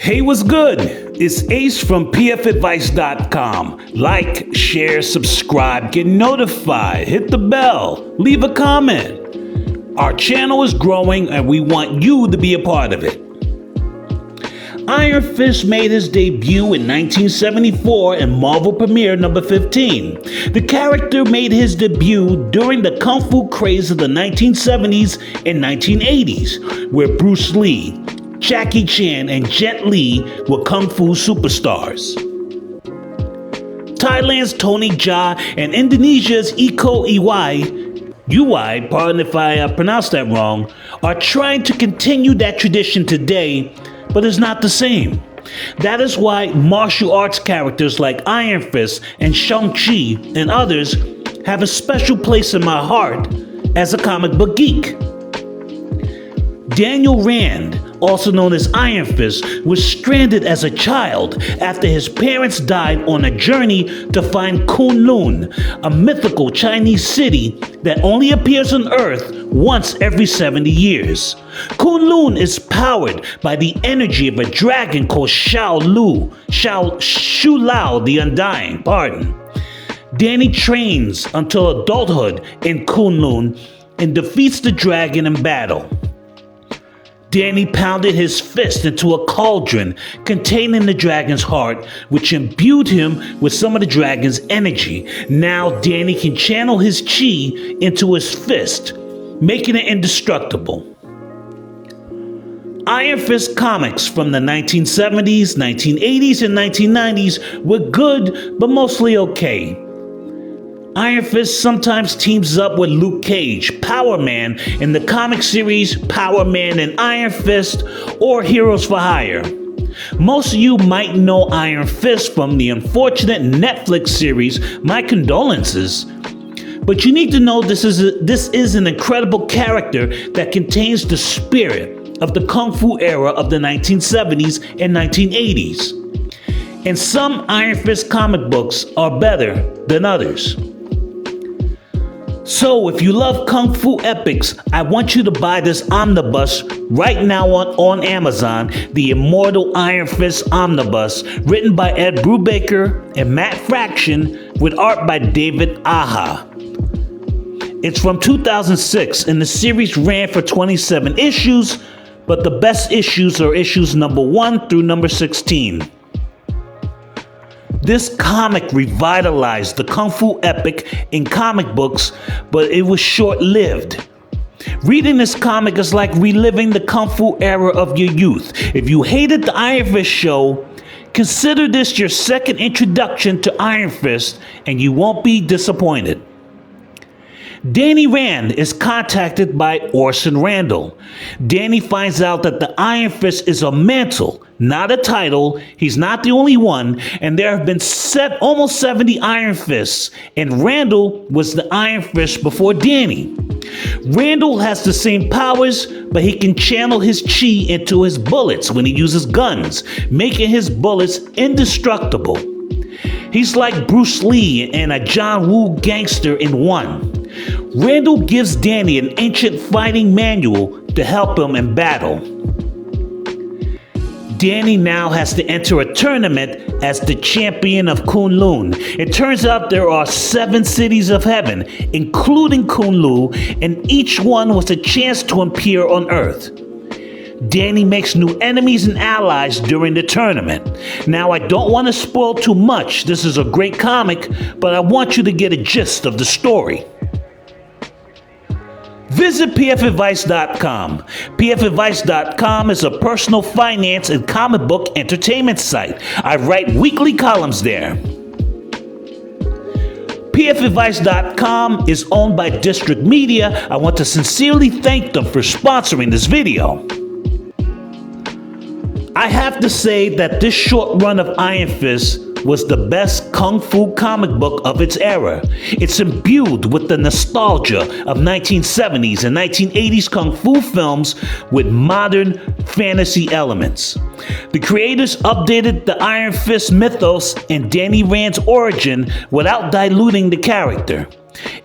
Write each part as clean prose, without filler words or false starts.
Hey, what's good? It's Ace from pfadvice.com. Like, share, subscribe, get notified, hit the bell, leave a comment. Our channel is growing and we want you to be a part of it. Iron Fist made his debut in 1974 in Marvel Premiere number 15. The character made his debut during the kung fu craze of the 1970s and 1980s, where Bruce Lee, Jackie Chan, and Jet Li were kung fu superstars. Thailand's Tony Jaa and Indonesia's Iko Uwais, pardon if I pronounced that wrong, are trying to continue that tradition today, but it's not the same. That is why martial arts characters like Iron Fist and Shang-Chi and others have a special place in my heart as a comic book geek. Daniel Rand, also known as Iron Fist, was stranded as a child after his parents died on a journey to find Kunlun, a mythical Chinese city that only appears on Earth once every 70 years. Kunlun is powered by the energy of a dragon called Shu Lao the Undying. Danny trains until adulthood in Kunlun and defeats the dragon in battle. Danny pounded his fist into a cauldron containing the dragon's heart, which imbued him with some of the dragon's energy. Now Danny can channel his chi into his fist, making it indestructible. Iron Fist comics from the 1970s, 1980s, and 1990s were good, but mostly okay. Iron Fist sometimes teams up with Luke Cage, Power Man in the comic series Power Man and Iron Fist, or Heroes for Hire. Most of you might know Iron Fist from the unfortunate Netflix series My Condolences, but you need to know this is an incredible character that contains the spirit of the Kung Fu era of the 1970s and 1980s. And some Iron Fist comic books are better than others. So if you love Kung Fu epics, I want you to buy this omnibus right now on Amazon, the Immortal Iron Fist Omnibus, written by Ed Brubaker and Matt Fraction, with art by David Aja. It's from 2006, and the series ran for 27 issues, but the best issues are issues number 1 through number 16. This comic revitalized the Kung Fu epic in comic books, but it was short-lived. Reading this comic is like reliving the Kung Fu era of your youth. If you hated the Iron Fist show, consider this your second introduction to Iron Fist, and you won't be disappointed. Danny Rand is contacted by Orson Randall. Danny finds out that the Iron Fist is a mantle, not a title. He's not the only one, and there have been almost 70 Iron Fists, and Randall was the Iron Fist before Danny. Randall has the same powers, but he can channel his chi into his bullets when he uses guns, making his bullets indestructible. He's like Bruce Lee and a John Woo gangster in one. Randall gives Danny an ancient fighting manual to help him in battle. Danny now has to enter a tournament as the champion of Kunlun. It turns out there are 7 cities of heaven, including Kunlun, and each one was a chance to appear on Earth. Danny makes new enemies and allies during the tournament. Now, I don't want to spoil too much. This is a great comic, but I want you to get a gist of the story. Visit pfadvice.com. pfadvice.com is a personal finance and comic book entertainment site. I write weekly columns there. pfadvice.com is owned by District Media. I want to sincerely thank them for sponsoring this video. I have to say that this short run of Iron Fist was the best Kung Fu comic book of its era. It's imbued with the nostalgia of 1970s and 1980s Kung Fu films with modern fantasy elements. The creators updated the Iron Fist mythos and Danny Rand's origin without diluting the character.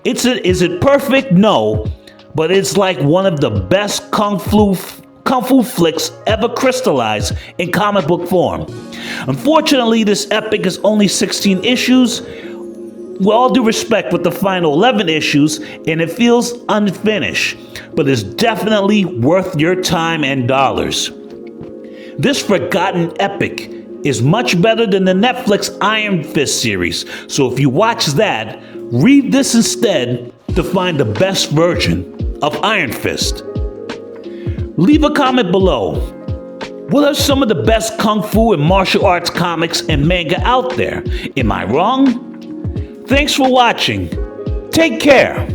Is it perfect? No, but it's like one of the best Kung kung fu flicks ever crystallized in comic book form. Unfortunately, this epic is only 16 issues, with all due respect with the final 11 issues, and it feels unfinished, but it's definitely worth your time and dollars. This forgotten epic is much better than the Netflix Iron Fist series, so if you watch that, read this instead to find the best version of Iron Fist. Leave a comment below. What are some of the best kung fu and martial arts comics and manga out there? Am I wrong? Thanks for watching. Take care.